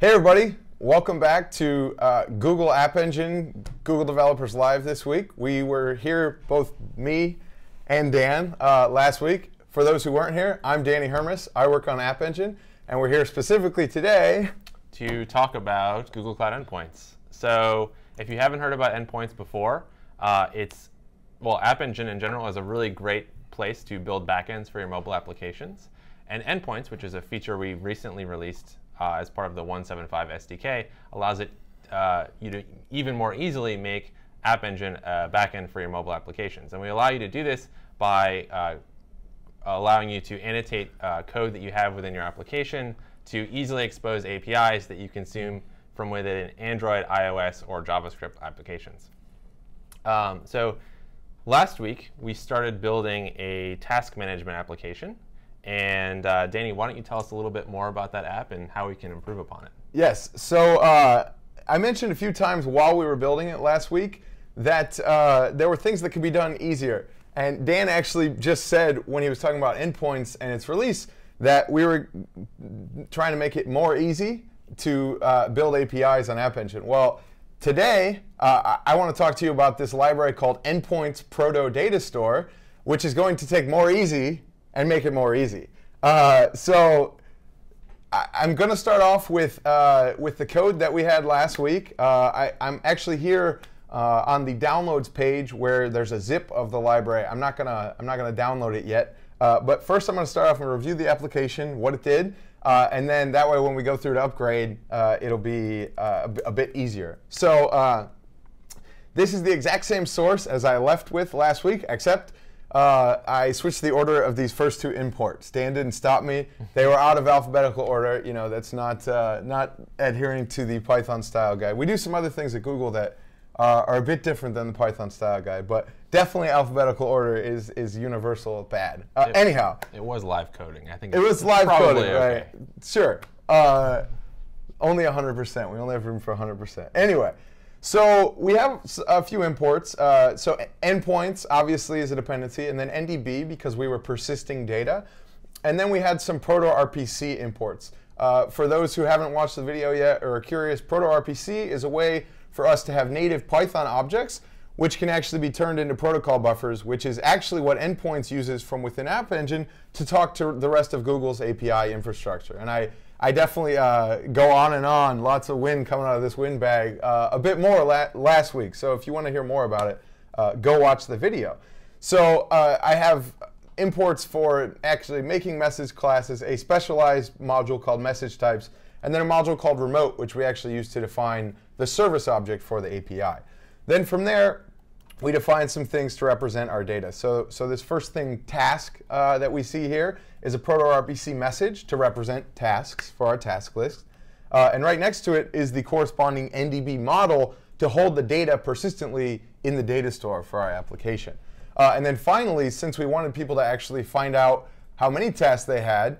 Hey everybody, welcome back to Google App Engine, Google Developers Live this week. We were here, both me and Dan, last week. For those who weren't here, I'm Danny Hermes. I work on App Engine, and we're here specifically today to talk about Google Cloud Endpoints. So if you haven't heard about endpoints before, App Engine in general is a really great place to build backends for your mobile applications. And endpoints, which is a feature we recently released as part of the 1.7.5 SDK, allows you to even more easily make App Engine a backend for your mobile applications. And we allow you to do this by allowing you to annotate code that you have within your application to easily expose APIs that you consume from within Android, iOS, or JavaScript applications. So last week, we started building a task management application. And Danny, why don't you tell us a little bit more about that app and how we can improve upon it? Yes. So I mentioned a few times while we were building it last week that there were things that could be done easier. And Dan actually just said when he was talking about endpoints and its release that we were trying to make it more easy to build APIs on App Engine. Well, today I want to talk to you about this library called Endpoints ProtoDatastore, which is going to take more easy and make it more easy. So I'm going to start off with the code that we had last week. I'm actually here on the downloads page where there's a zip of the library. I'm not gonna download it yet. But first, I'm going to start off and review the application, what it did, and then that way, when we go through to upgrade, it'll be a bit easier. So this is the exact same source as I left with last week, except I switched the order of these first two imports. Dan didn't stop me. They were out of alphabetical order. You know, that's not adhering to the Python style guide. We do some other things at Google that are a bit different than the Python style guide, but definitely alphabetical order is universal bad. Anyhow, it was live coding. I think it was live coding, okay. right? Sure. Only 100%. We only have room for 100%. Anyway. So we have a few imports. So endpoints, obviously, is a dependency, and then NDB, because we were persisting data. And then we had some proto-RPC imports. For those who haven't watched the video yet or are curious, proto-RPC is a way for us to have native Python objects, which can actually be turned into protocol buffers, which is actually what endpoints uses from within App Engine to talk to the rest of Google's API infrastructure. And I definitely go on and on, lots of wind coming out of this wind bag, a bit more last week. So if you want to hear more about it, go watch the video. So I have imports for actually making message classes, a specialized module called message types, and then a module called remote, which we actually use to define the service object for the API. Then from there, we define some things to represent our data. So this first thing, task, that we see here is a proto-RPC message to represent tasks for our task list. And right next to it is the corresponding NDB model to hold the data persistently in the data store for our application. And then finally, since we wanted people to actually find out how many tasks they had,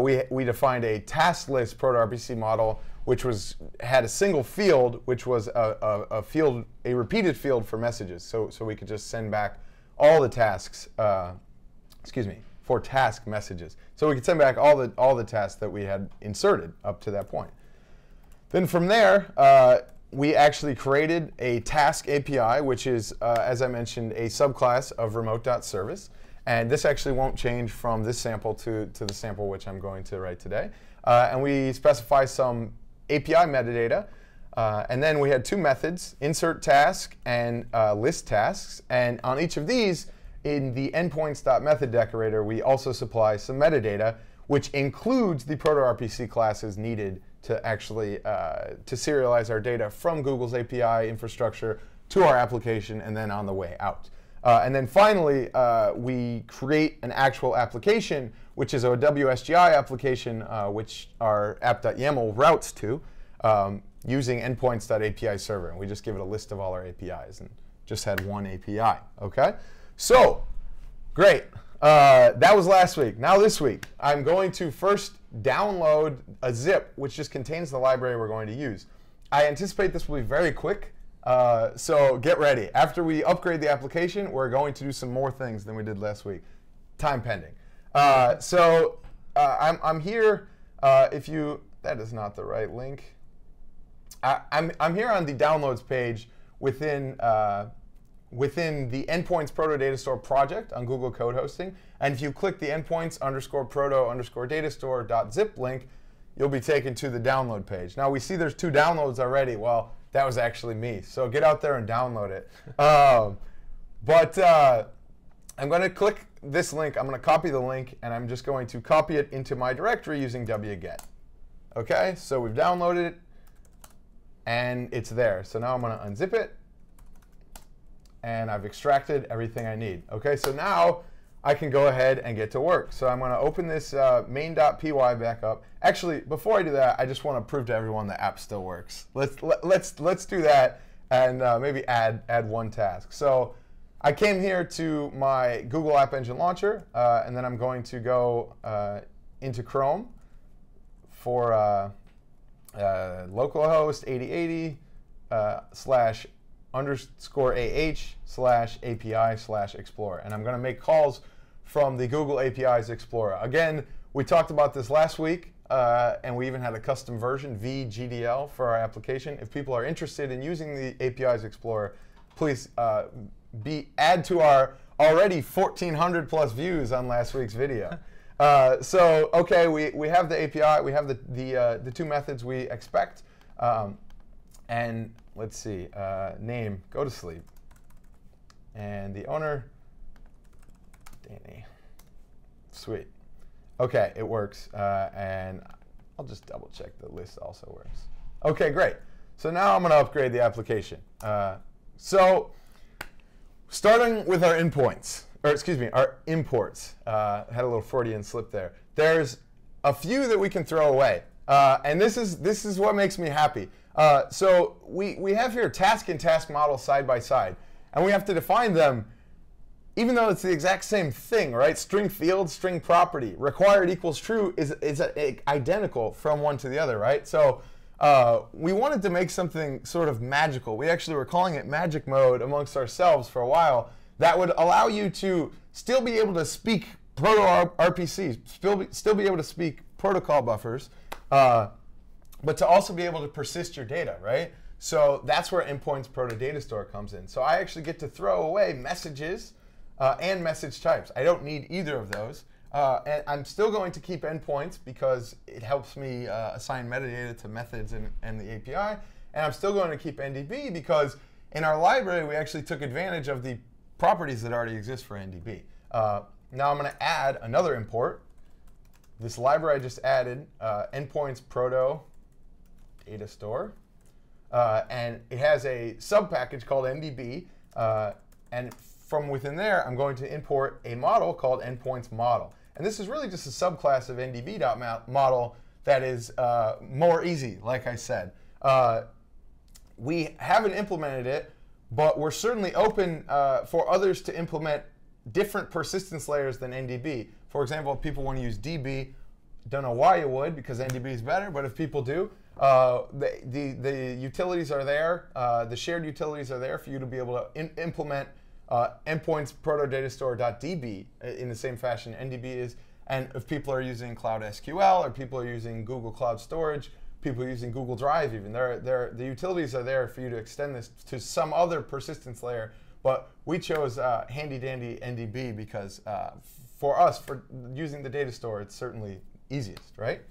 we defined a task list proto-RPC model, which had a single field, which was a repeated field for messages. So we could just send back all the tasks, for task messages. So we could send back all the tasks that we had inserted up to that point. Then from there, we actually created a task API, which is, as I mentioned, a subclass of remote.service. And this actually won't change from this sample to the sample which I'm going to write today. And we specify some API metadata. And then we had two methods, insert task and list tasks. And on each of these, in the endpoints.method decorator, we also supply some metadata, which includes the proto-RPC classes needed to actually to serialize our data from Google's API infrastructure to our application and then on the way out. And then finally, we create an actual application, which is a WSGI application, which our app.yaml routes to using endpoints.api server. And we just give it a list of all our APIs and just had one API. OK? So great. That was last week. Now this week, I'm going to first download a zip, which just contains the library we're going to use. I anticipate this will be very quick. So get ready. After we upgrade the application, we're going to do some more things than we did last week. Time pending. I'm here. That is not the right link. I'm here on the downloads page within the Endpoints ProtoDatastore project on Google Code Hosting. And if you click the endpoints_proto_datastore.zip link, you'll be taken to the download page. Now we see there's 2 downloads already. Well, that was actually me. So get out there and download it. I'm going to click this link. I'm going to copy the link, and I'm just going to copy it into my directory using wget. OK, so we've downloaded it, and it's there. So now I'm going to unzip it. And I've extracted everything I need. OK, so now I can go ahead and get to work. So I'm going to open this main.py back up. Actually, before I do that, I just want to prove to everyone the app still works. Let's do that and maybe add one task. So I came here to my Google App Engine launcher, and then I'm going to go into Chrome for localhost 8080 /AH/API/Explorer. And I'm going to make calls from the Google APIs Explorer. Again, we talked about this last week, and we even had a custom version, vGDL, for our application. If people are interested in using the APIs Explorer, please add to our already 1,400 plus views on last week's video. So, OK, we have the API. We have the 2 methods we expect. And let's see, name, go to sleep. And the owner, Danny. Sweet. OK, it works. And I'll just double check the list also works. OK, great. So now I'm going to upgrade the application. So starting with our endpoints, or excuse me, our imports. Had a little Freudian slip there. There's a few that we can throw away. And this is what makes me happy. So we have here task and task model side by side. And we have to define them, even though it's the exact same thing, right? String field, string property. Required equals true is identical from one to the other, right? So we wanted to make something sort of magical. We actually were calling it magic mode amongst ourselves for a while. That would allow you to still be able to speak proto-RPCs, still be able to speak protocol buffers, but to also be able to persist your data, right? So that's where Endpoints ProtoDatastore comes in. So I actually get to throw away messages and message types. I don't need either of those. And I'm still going to keep endpoints because it helps me assign metadata to methods and the API. And I'm still going to keep NDB because in our library, we actually took advantage of the properties that already exist for NDB. Now I'm going to add another import. This library I just added, Endpoints ProtoDatastore. And it has a sub-package called NDB. And from within there, I'm going to import a model called Endpoints Model. And this is really just a subclass of NDB.model that is more easy, like I said. We haven't implemented it, but we're certainly open for others to implement different persistence layers than NDB. For example, if people want to use DB, don't know why you would, because NDB is better, but if people do, the utilities are there, the shared utilities are there for you to be able to implement endpoints ProtoDatastore.db in the same fashion NDB is. And if people are using Cloud SQL, or people are using Google Cloud Storage, people are using Google Drive even, the utilities are there for you to extend this to some other persistence layer. But we chose handy-dandy NDB because for us, for using the data store, it's certainly easiest, right?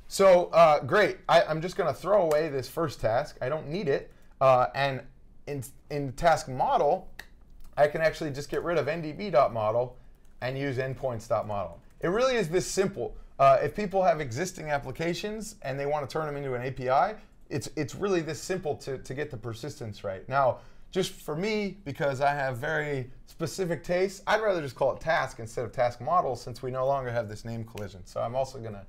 So great. I'm just going to throw away this first task. I don't need it. And in task model, I can actually just get rid of ndb.model and use endpoints.model. It really is this simple. If people have existing applications and they want to turn them into an API, it's really this simple to get the persistence right. Now, just for me, because I have very specific tastes, I'd rather just call it task instead of task model since we no longer have this name collision. So I'm also going to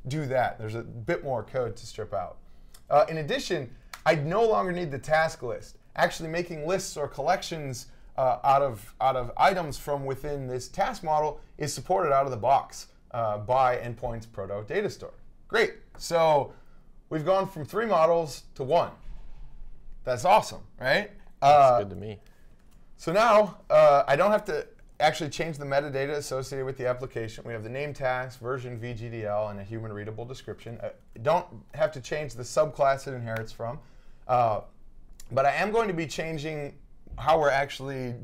do that. There's a bit more code to strip out. In addition, I no longer need the task list. Actually making lists or collections out of items from within this task model is supported out of the box by Endpoints ProtoDatastore. Great. So we've gone from 3 models to 1. That's awesome, right? That's good to me. So now I don't have to actually change the metadata associated with the application. We have the name task, version VGDL, and a human readable description. Don't have to change the subclass it inherits from. But I am going to be changing how we're actually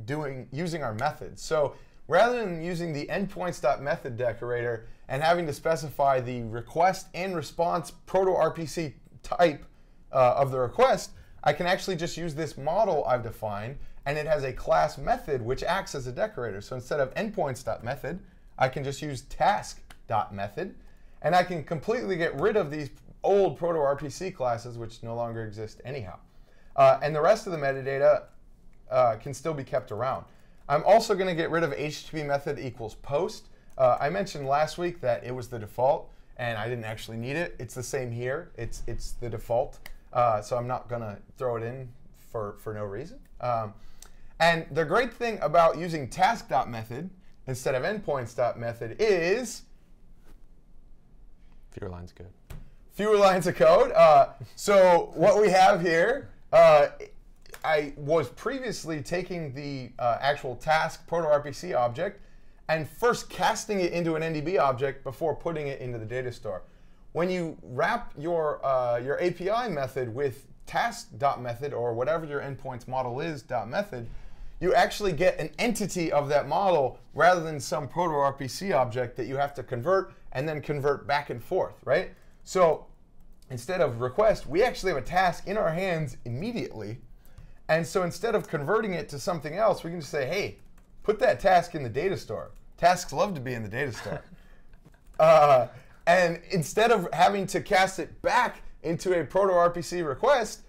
using our methods. So rather than using the endpoints.method decorator and having to specify the request and response proto-RPC type of the request, I can actually just use this model I've defined, and it has a class method which acts as a decorator. So instead of endpoints.method, I can just use task.method, and I can completely get rid of these old proto-RPC classes which no longer exist anyhow. And the rest of the metadata can still be kept around. I'm also going to get rid of HTTP method equals post. I mentioned last week that it was the default, and I didn't actually need it. It's the same here. It's the default, so I'm not going to throw it in for no reason. And the great thing about using task.method instead of endpoints.method is fewer lines of code. Fewer lines of code. So what we have here, I was previously taking the actual task proto-RPC object and first casting it into an NDB object before putting it into the data store. When you wrap your API method with task.method or whatever your endpoints model is .method, you actually get an entity of that model rather than some proto-RPC object that you have to convert and then convert back and forth, right? So instead of request, we actually have a task in our hands immediately. And so instead of converting it to something else, we can just say, hey, put that task in the data store. Tasks love to be in the data store. And instead of having to cast it back into a proto-RPC request,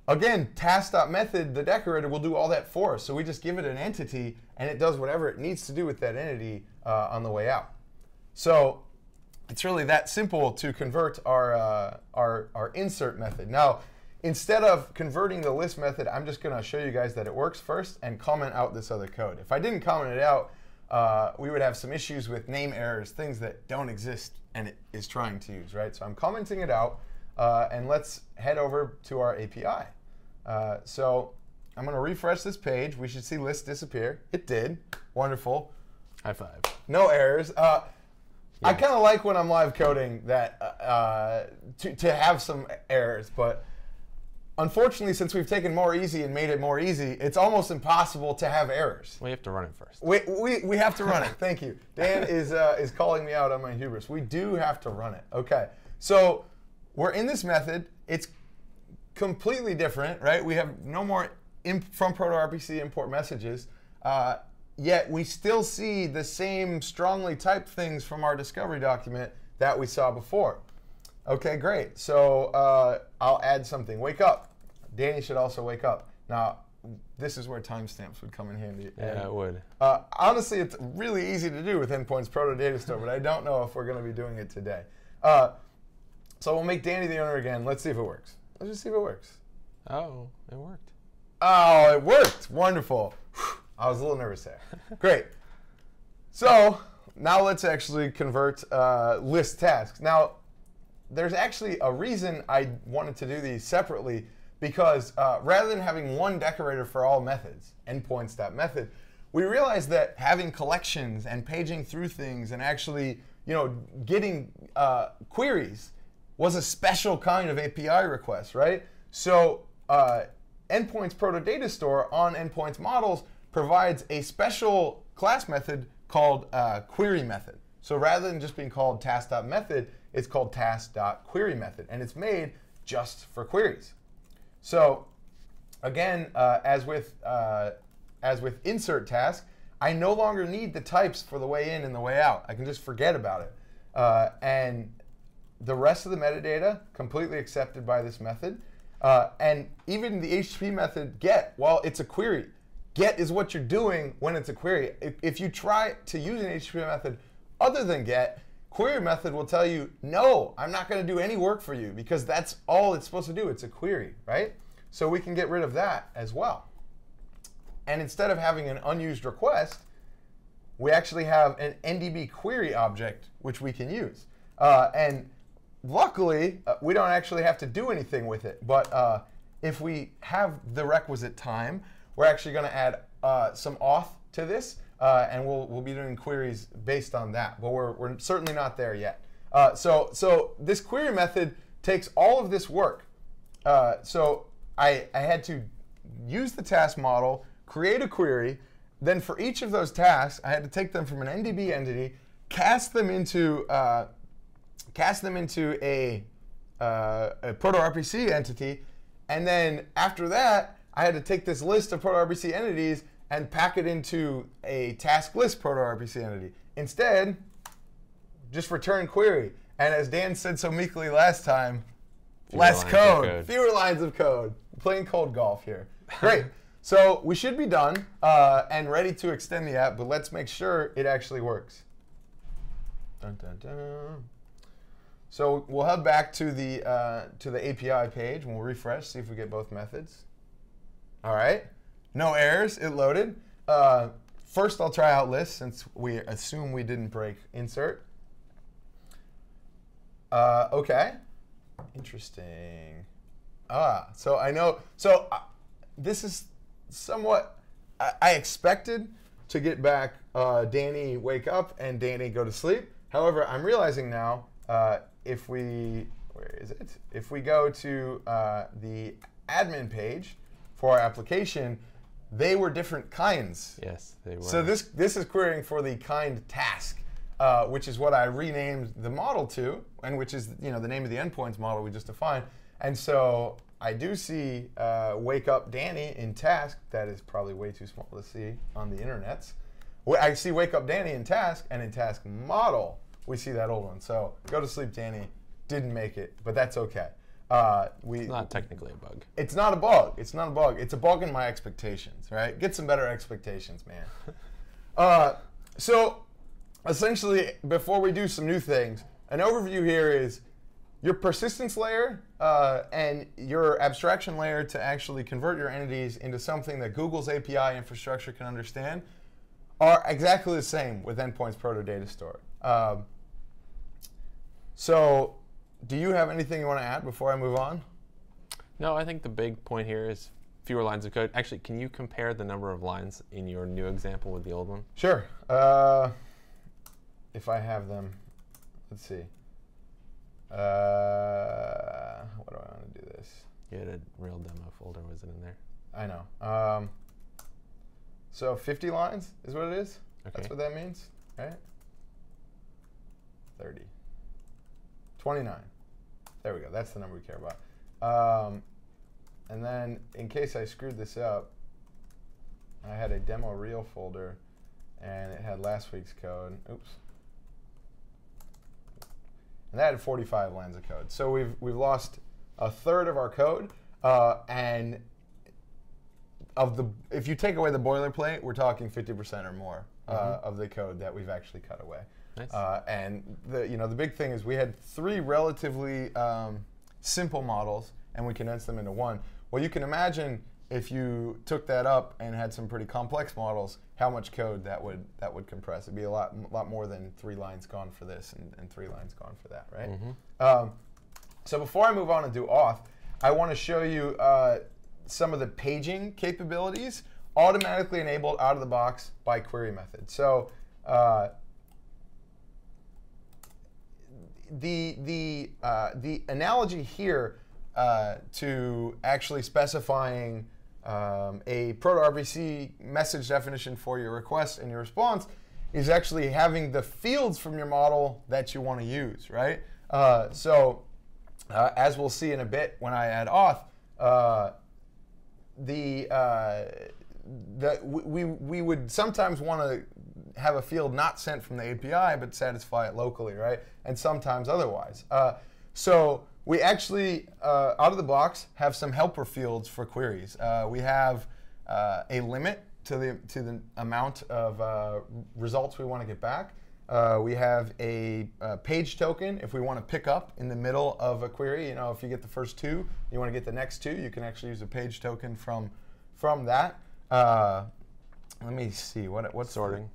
again, task.method, the decorator, will do all that for us. So we just give it an entity, and it does whatever it needs to do with that entity on the way out. So it's really that simple to convert our insert method. Now, instead of converting the list method, I'm just going to show you guys that it works first and comment out this other code. If I didn't comment it out, we would have some issues with name errors, things that don't exist and it is trying to use, right? So I'm commenting it out, and let's head over to our API. So I'm going to refresh this page. We should see list disappear. It did. Wonderful. High five. No errors. I kind of like when I'm live coding that to have some errors, but unfortunately, since we've taken more easy and made it more easy, it's almost impossible to have errors. We have to run it first. We have to run it. Thank you. Dan is calling me out on my hubris. We do have to run it. Okay. So we're in this method. It's completely different, right? We have no more from proto-RPC import messages, yet we still see the same strongly typed things from our discovery document that we saw before. Okay, great. So I'll add something. Wake up. Danny should also wake up. Now, this is where timestamps would come in handy. Yeah, it would. Honestly, it's really easy to do with Endpoints ProtoDatastore, but I don't know if we're going to be doing it today. So we'll make Danny the owner again. Let's see if it works. Let's just see if it works. Oh, it worked. Oh, it worked. Wonderful. I was a little nervous there. Great. So now let's actually convert list tasks. Now, there's actually a reason I wanted to do these separately, because rather than having one decorator for all methods, endpoints.method, we realized that having collections and paging through things and actually, getting queries was a special kind of API request, right? So Endpoints ProtoDatastore on endpoints models provides a special class method called query method. So rather than just being called task.method, it's called task.query method, and it's made just for queries. So again, as with insert task, I no longer need the types for the way in and the way out. I can just forget about it. And the rest of the metadata, completely accepted by this method. And even the HTTP method get, well, it's a query. Get is what you're doing when it's a query. If you try to use an HTTP method other than get, query method will tell you, no, I'm not going to do any work for you, because that's all it's supposed to do. It's a query, right? So we can get rid of that as well. And instead of having an unused request, we actually have an NDB query object, which we can use. And luckily, we don't actually have to do anything with it. But if we have the requisite time, we're actually going to add some auth to this. and we'll be doing queries based on that. But we're certainly not there yet. So this query method takes all of this work. So I had to use the task model, create a query, then for each of those tasks, I had to take them from an NDB entity, cast them into a ProtoRPC entity, and then after that, I had to take this list of ProtoRPC entities and pack it into a task list ProtoRPC entity. Instead, just return query. And as Dan said so meekly last time, less code, fewer lines of code. Playing cold golf here. Great. So we should be done and ready to extend the app, but let's make sure it actually works. Dun, dun, dun. So we'll head back to the API page, and we'll refresh, see if we get both methods. All right. No errors. It loaded. First, I'll try out list, since we assume we didn't break insert. OK. Interesting. So I know. So this is somewhat. I expected to get back Danny wake up and Danny go to sleep. However, I'm realizing now if we if we go to the admin page for our application, they were different kinds. Yes, they were. So this is querying for the kind task, which is what I renamed the model to, and which is the name of the endpoints model we just defined. And so I do see wake up Danny in task. That is probably way too small to see on the internets. I see wake up Danny in task, and in task model we see that old one. So go to sleep Danny didn't make it, but that's okay. It's not technically a bug. It's not a bug. It's not a bug. It's a bug in my expectations, right? Get some better expectations, man. So essentially, before we do some new things, an overview here is your persistence layer and your abstraction layer to actually convert your entities into something that Google's API infrastructure can understand are exactly the same with Endpoints ProtoDatastore. So do you have anything you want to add before I move on? No, I think the big point here is fewer lines of code. Actually, can you compare the number of lines in your new example with the old one? Sure. If I have them, let's see. What do I want to do this? You had a real demo folder, was it in there? I know. So 50 lines is what it is? Okay. That's what that means, right? 30. 29. There we go. That's the number we care about. And then, in case I screwed this up, I had a demo reel folder, and it had last week's code. Oops. And that had 45 lines of code. So we've lost a third of our code, and if you take away the boilerplate, we're talking 50% or more of the code that we've actually cut away. Nice. And the big thing is we had 3 relatively simple models, and we condensed them into one. Well, you can imagine if you took that up and had some pretty complex models, how much code that would compress. It'd be a lot more than 3 lines gone for this and 3 lines gone for that, right? So before I move on and do auth, I want to show you some of the paging capabilities automatically enabled out of the box by query method. So the analogy here to actually specifying a ProtoRPC message definition for your request and your response is actually having the fields from your model that you want to use, right? So as we'll see in a bit when I add auth, we would sometimes want to have a field not sent from the API but satisfy it locally, right? And sometimes otherwise. So we actually, out of the box, have some helper fields for queries. We have a limit to the amount of results we want to get back. We have a page token if we want to pick up in the middle of a query. If you get the first 2, you want to get the next 2, you can actually use a page token from that. Let me see, what's sorting?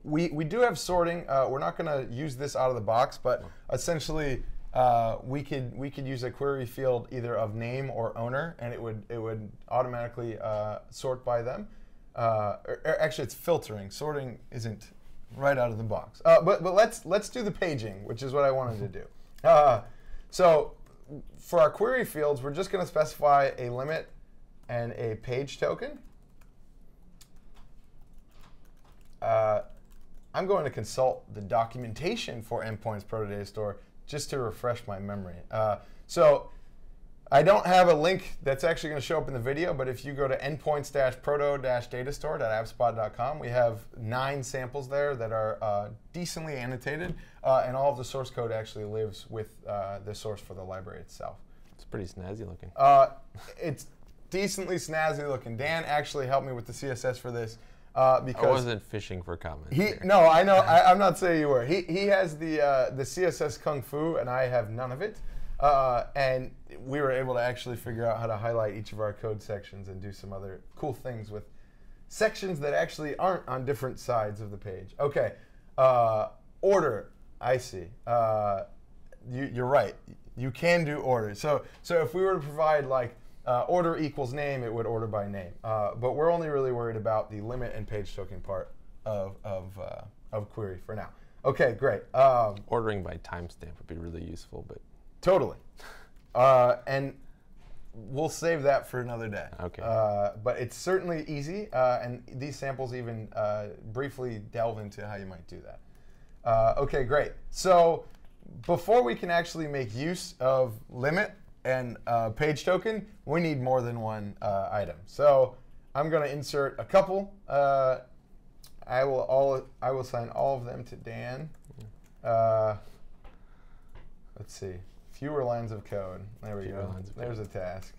We do have sorting. We're not going to use this out of the box, but essentially we could use a query field either of name or owner, and it would automatically sort by them. Actually, it's filtering. Sorting isn't right out of the box. But let's do the paging, which is what I wanted to do. So for our query fields, we're just going to specify a limit and a page token. I'm going to consult the documentation for Endpoints ProtoDatastore just to refresh my memory. So I don't have a link that's actually going to show up in the video, but if you go to endpoints-proto-datastore.appspot.com, we have 9 samples there that are decently annotated, and all of the source code actually lives with the source for the library itself. It's pretty snazzy looking. It's decently snazzy looking. Dan actually helped me with the CSS for this. Because I wasn't fishing for comments. No, I know. I'm not saying you were. He has the CSS kung fu, and I have none of it. And we were able to actually figure out how to highlight each of our code sections and do some other cool things with sections that actually aren't on different sides of the page. Okay, order. I see. You're right. You can do order. So if we were to provide like order equals name, it would order by name. But we're only really worried about the limit and page token part of query for now. Okay, great. Ordering by timestamp would be really useful, but totally. And we'll save that for another day. Okay. But it's certainly easy, and these samples even briefly delve into how you might do that. Okay, great. So before we can actually make use of limit and page token, we need more than one item. So I'm going to insert a couple. I will assign all of them to Dan. Let's see. Fewer lines of code. There we go. There's a task.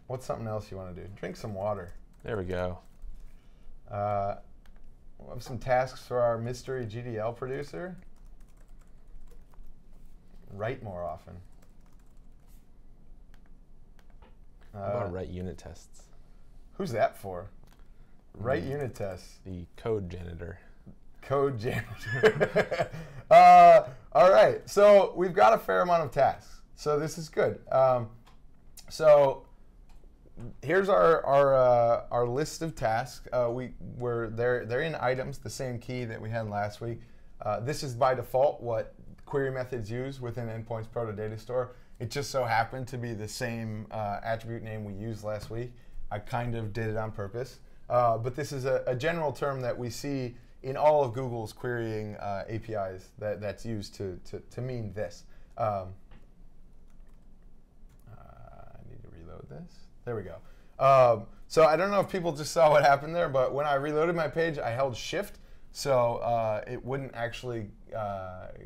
What's something else you want to do? Drink some water. There we go. We'll have some tasks for our mystery GDL producer. Write more often. How about write unit tests? Who's that for? Write unit tests. The code janitor. Code janitor. All right, so we've got a fair amount of tasks. So this is good. So here's our list of tasks. They're in items, the same key that we had last week. This is by default what query methods use within Endpoints ProtoDatastore. It just so happened to be the same attribute name we used last week. I kind of did it on purpose. But this is a general term that we see in all of Google's querying APIs that's used to mean this. I need to reload this. There we go. So I don't know if people just saw what happened there, but when I reloaded my page, I held Shift, so it wouldn't actually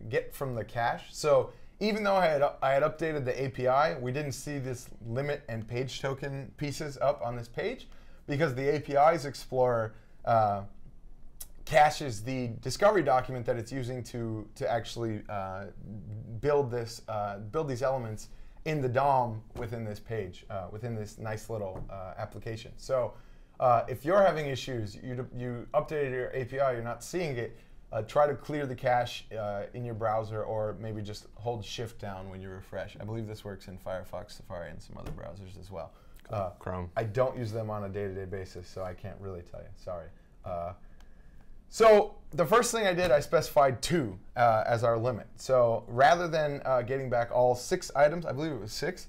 get from the cache. So even though I had updated the API, we didn't see this limit and page token pieces up on this page because the API's Explorer caches the discovery document that it's using to actually build these elements in the DOM within this page, within this nice little application. So if you're having issues, you updated your API, you're not seeing it, try to clear the cache in your browser, or maybe just hold Shift down when you refresh. I believe this works in Firefox, Safari, and some other browsers as well. Chrome. I don't use them on a day-to-day basis, so I can't really tell you. Sorry. So the first thing I did, I specified 2 as our limit. So rather than getting back all 6 items, I believe it was 6,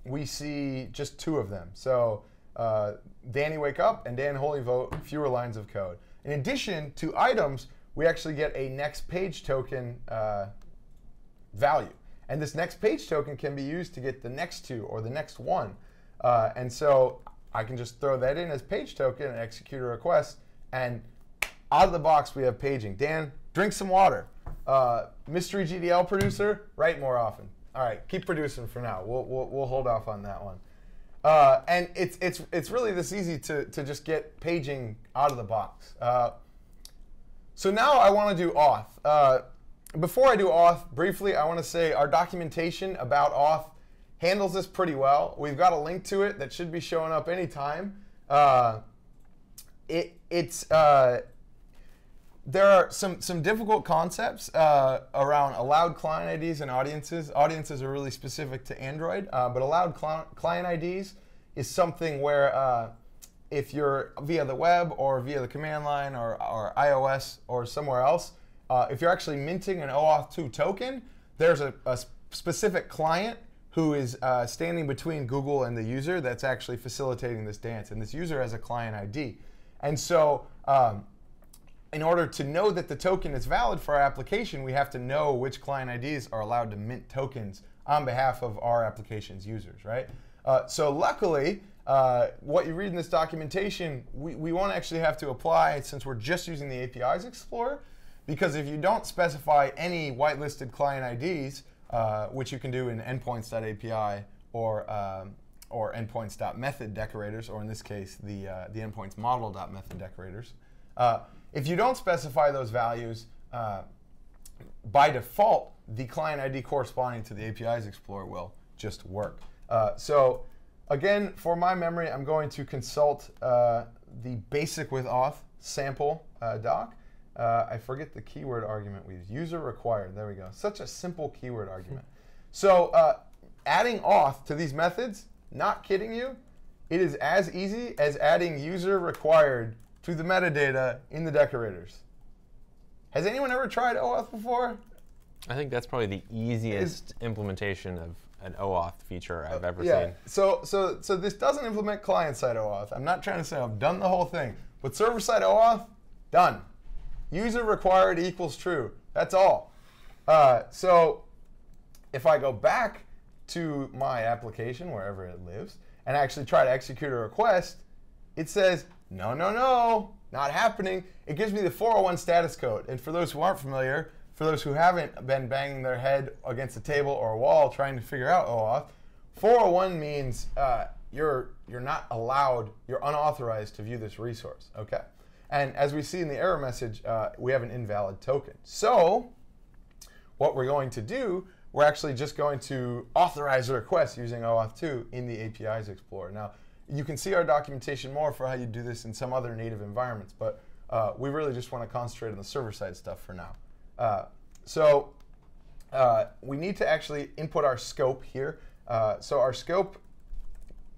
we see just 2 of them. So Danny Wake Up and Dan Holy Vote, fewer lines of code. In addition to items, we actually get a next page token value. And this next page token can be used to get the next 2 or the next 1. And so I can just throw that in as page token and execute a request. And out of the box, we have paging. Dan, drink some water. Mystery GDL producer, write more often. All right, keep producing for now. We'll hold off on that one. And it's really this easy to just get paging out of the box. So now I want to do auth. Before I do auth, briefly, I want to say our documentation about auth handles this pretty well. We've got a link to it that should be showing up anytime. There are some difficult concepts around allowed client IDs and audiences. Audiences are really specific to Android, but allowed client IDs is something where if you're via the web or via the command line or iOS or somewhere else, if you're actually minting an OAuth 2 token, there's a specific client who is standing between Google and the user that's actually facilitating this dance. And this user has a client ID. And so in order to know that the token is valid for our application, we have to know which client IDs are allowed to mint tokens on behalf of our application's users, right? So luckily, what you read in this documentation, we won't actually have to apply since we're just using the APIs Explorer, because if you don't specify any whitelisted client IDs, which you can do in endpoints.api or endpoints.method decorators, or in this case, the endpoints model.method decorators, if you don't specify those values, by default, the client ID corresponding to the APIs Explorer will just work. So again, for my memory, I'm going to consult the basic with auth sample doc. I forget the keyword argument we use. User required. There we go. Such a simple keyword argument. So adding auth to these methods, not kidding you, it is as easy as adding user required to the metadata in the decorators. Has anyone ever tried OAuth before? I think that's probably the easiest implementation of an OAuth feature I've ever seen. So this doesn't implement client-side OAuth. I'm not trying to say I've done the whole thing. But server-side OAuth, done. User required equals true. That's all. So if I go back to my application, wherever it lives, and actually try to execute a request, it says, no, no, no, not happening. It gives me the 401 status code. And for those who aren't familiar, for those who haven't been banging their head against a table or a wall trying to figure out OAuth, 401 means you're not allowed, you're unauthorized to view this resource, okay? And as we see in the error message, we have an invalid token. So what we're going to do, we're actually just going to authorize a request using OAuth 2 in the APIs Explorer. Now, you can see our documentation more for how you do this in some other native environments, but we really just want to concentrate on the server-side stuff for now. So we need to actually input our scope here. So our scope,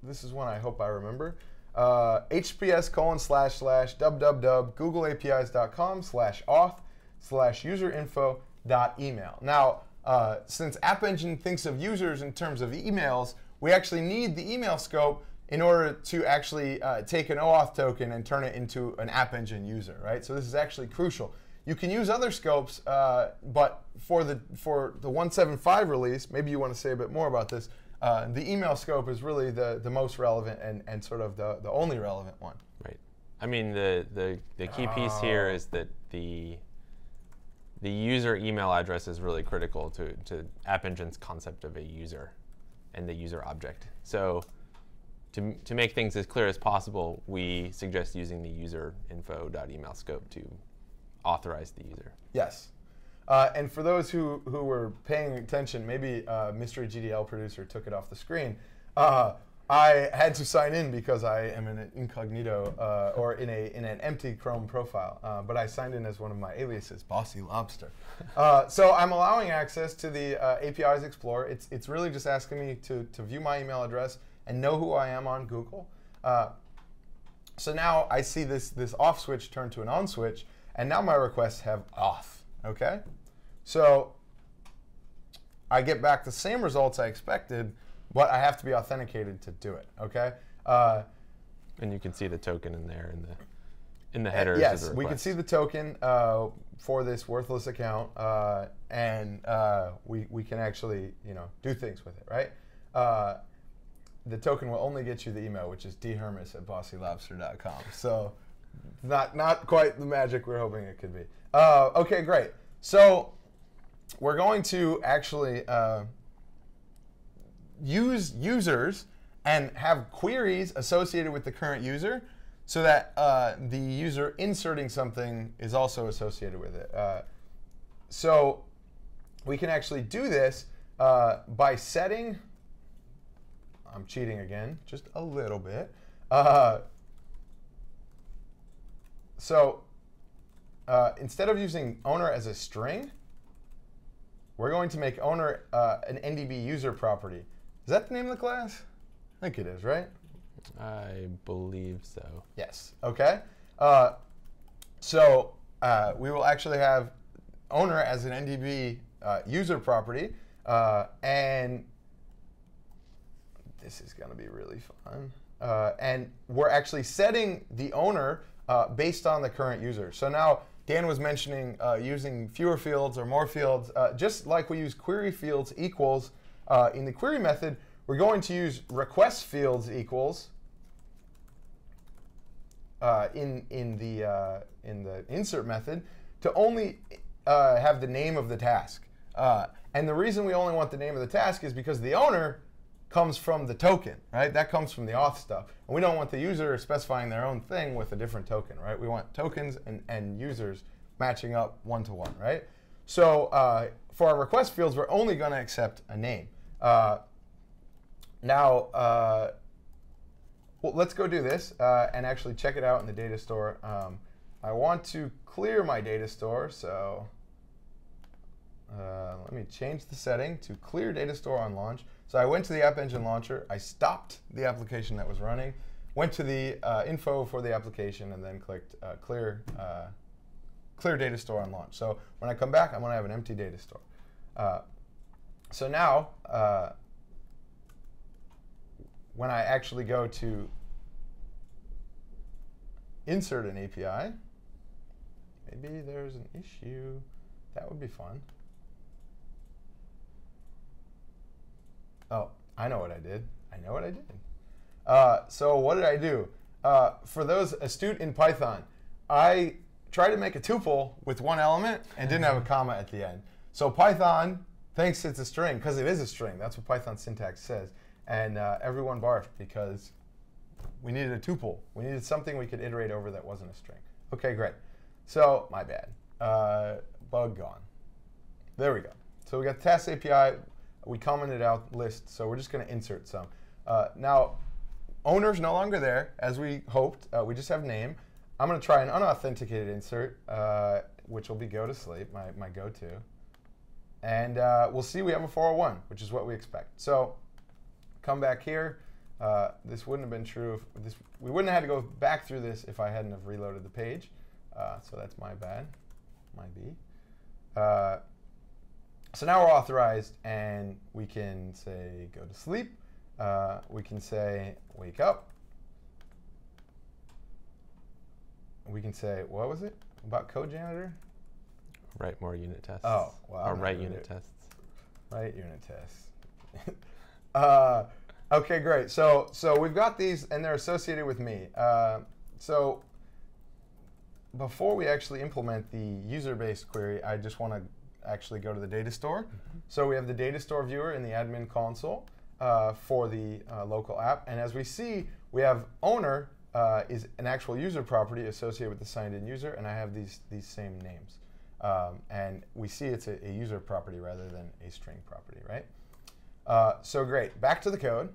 this is one I hope I remember, hps://www.googleapis.com/auth/userinfo.email. Now, since App Engine thinks of users in terms of emails, we actually need the email scope in order to actually take an OAuth token and turn it into an App Engine user, right? So this is actually crucial. You can use other scopes, but for the 1.7.5 release, maybe you want to say a bit more about this, the email scope is really the most relevant and sort of the only relevant one. Right. I mean, the key piece here is that the user email address is really critical to App Engine's concept of a user and the user object. So to make things as clear as possible, we suggest using the userinfo.email scope to authorize the user. Yes. And for those who were paying attention, maybe Mystery GDL producer took it off the screen. I had to sign in because I am in an incognito or in an empty Chrome profile. But I signed in as one of my aliases, Bossy Lobster. So I'm allowing access to the APIs Explorer. It's really just asking me to view my email address and know who I am on Google. So now I see this off switch turn to an on switch, and now my requests have auth. Okay, so I get back the same results I expected, but I have to be authenticated to do it. Okay, and you can see the token in there in the headers. Yes, of the request. We can see the token for this worthless account, and we can actually do things with it, right? The token will only get you the email, which is dhermes@bossylobster.com. So not quite the magic we're hoping it could be. Okay, great. So we're going to actually use users and have queries associated with the current user so that the user inserting something is also associated with it. So we can actually do this by setting, I'm cheating again, just a little bit. So instead of using owner as a string, we're going to make owner an NDB user property. Is that the name of the class? I think it is, right? I believe so. Yes. Okay. We will actually have owner as an NDB user property, and this is going to be really fun. And we're actually setting the owner based on the current user. So now Dan was mentioning using fewer fields or more fields. Just like we use query fields equals in the query method, we're going to use request fields equals in the insert method to only have the name of the task. And the reason we only want the name of the task is because the owner comes from the token, right? That comes from the auth stuff. And we don't want the user specifying their own thing with a different token, right? We want tokens and users matching up one-to-one, right? So for our request fields, we're only going to accept a name. Well, let's go do this and actually check it out in the data store. I want to clear my data store, so let me change the setting to clear data store on launch. So I went to the App Engine launcher, I stopped the application that was running, went to the info for the application, and then clicked clear data store on launch. So when I come back, I'm going to have an empty data store. So now, when I actually go to insert an API, maybe there's an issue. That would be fun. Oh, I know what I did. So what did I do? For those astute in Python, I tried to make a tuple with one element and didn't have a comma at the end. So Python thinks it's a string because it is a string. That's what Python syntax says. And everyone barfed because we needed a tuple. We needed something we could iterate over that wasn't a string. OK, great. So my bad. Bug gone. There we go. So we got the task API. We commented out list. So we're just going to insert some. Now, owner's no longer there, as we hoped. We just have name. I'm going to try an unauthenticated insert, which will be go to sleep, my go-to. And we'll see we have a 401, which is what we expect. So come back here. This wouldn't have been true. We wouldn't have had to go back through this if I hadn't have reloaded the page. So that's my bad, my B. So now we're authorized, and we can say go to sleep. We can say wake up. We can say, what was it about code janitor? Write more unit tests. Oh, wow. Or write unit tests. Write unit tests. OK, great. So we've got these, and they're associated with me. So before we actually implement the user-based query, I just want to actually go to the data store. So we have the data store viewer in the admin console for the local app. And as we see, we have owner is an actual user property associated with the signed-in user, and I have these same names. And we see it's a user property rather than a string property, right? So great. Back to the code.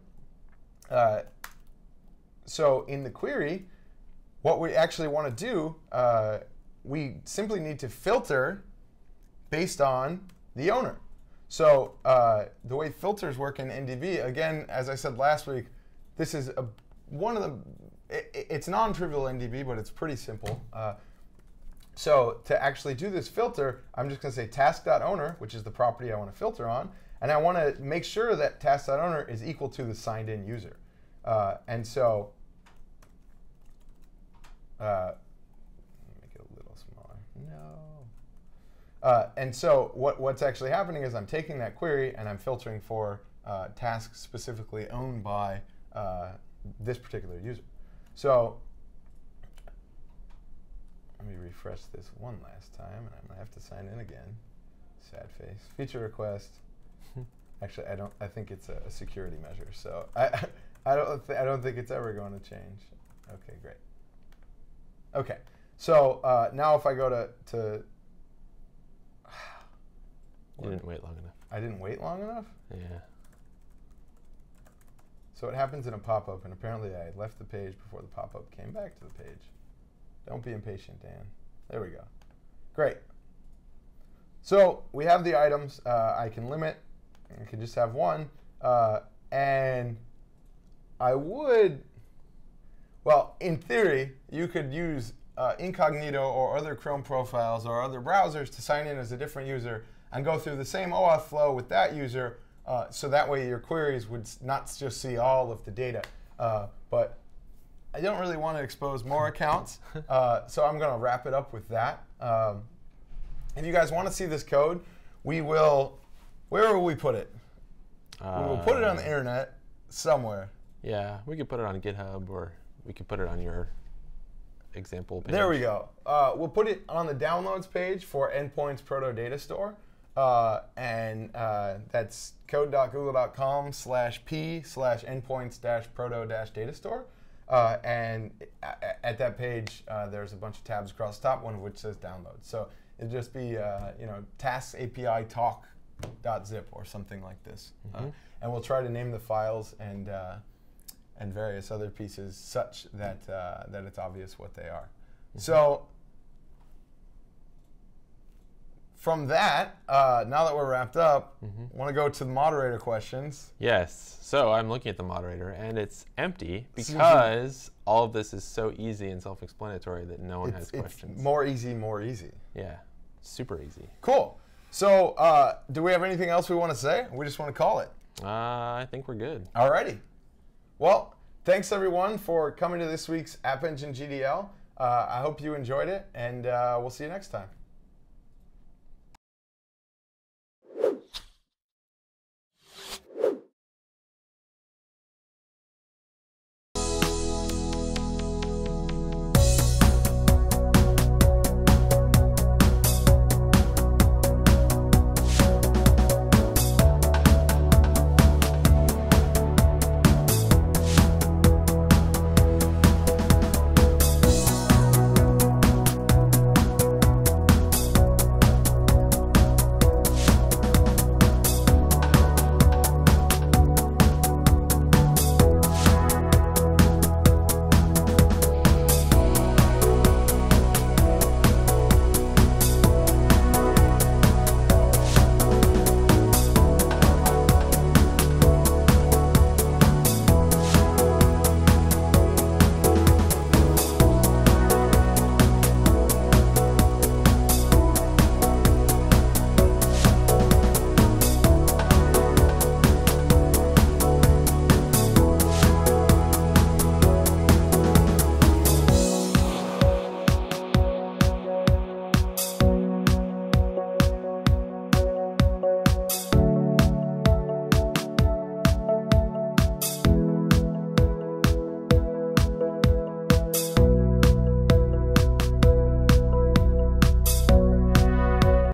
So in the query, what we actually want to do, we simply need to filter based on the owner. So the way filters work in NDB, again, as I said last week, this is one of the, it's non-trivial NDB, but it's pretty simple. So to actually do this filter, I'm just going to say task.owner, which is the property I want to filter on. And I want to make sure that task.owner is equal to the signed-in user. And so let me make it a little smaller. No. And so what's actually happening is I'm taking that query and I'm filtering for tasks specifically owned by this particular user. So let me refresh this one last time, and I'm gonna have to sign in again. Sad face. Feature request. Actually, I think it's a security measure. So I don't think it's ever going to change. Okay, great. Okay, so now if I go to you didn't wait long enough. I didn't wait long enough? Yeah. So it happens in a pop-up, and apparently I left the page before the pop-up came back to the page. Don't be impatient, Dan. There we go. Great. So we have the items. I can limit. I can just have one. And I would Well, in theory, you could use incognito or other Chrome profiles or other browsers to sign in as a different user and go through the same OAuth flow with that user, so that way your queries would not just see all of the data. But I don't really want to expose more accounts, so I'm going to wrap it up with that. If you guys want to see this code, we will. Where will we put it? We will put it on the internet somewhere. Yeah, we could put it on GitHub, or we could put it on your example page. There we go. We'll put it on the downloads page for Endpoints ProtoDatastore, and that's code.google.com/p/endpoints-proto-datastore. And at that page, there's a bunch of tabs across the top, one of which says download. So it'll just be tasks API talk.zip or something like this. And we'll try to name the files and various other pieces such that that it's obvious what they are. So from that, now that we're wrapped up, want to go to the moderator questions. Yes. So I'm looking at the moderator, and it's empty because all of this is so easy and self-explanatory that no one has questions. It's more easy. Yeah, super easy. Cool. So do we have anything else we want to say? We just want to call it. I think we're good. Alrighty. Well, thanks everyone for coming to this week's App Engine GDL. I hope you enjoyed it, and we'll see you next time.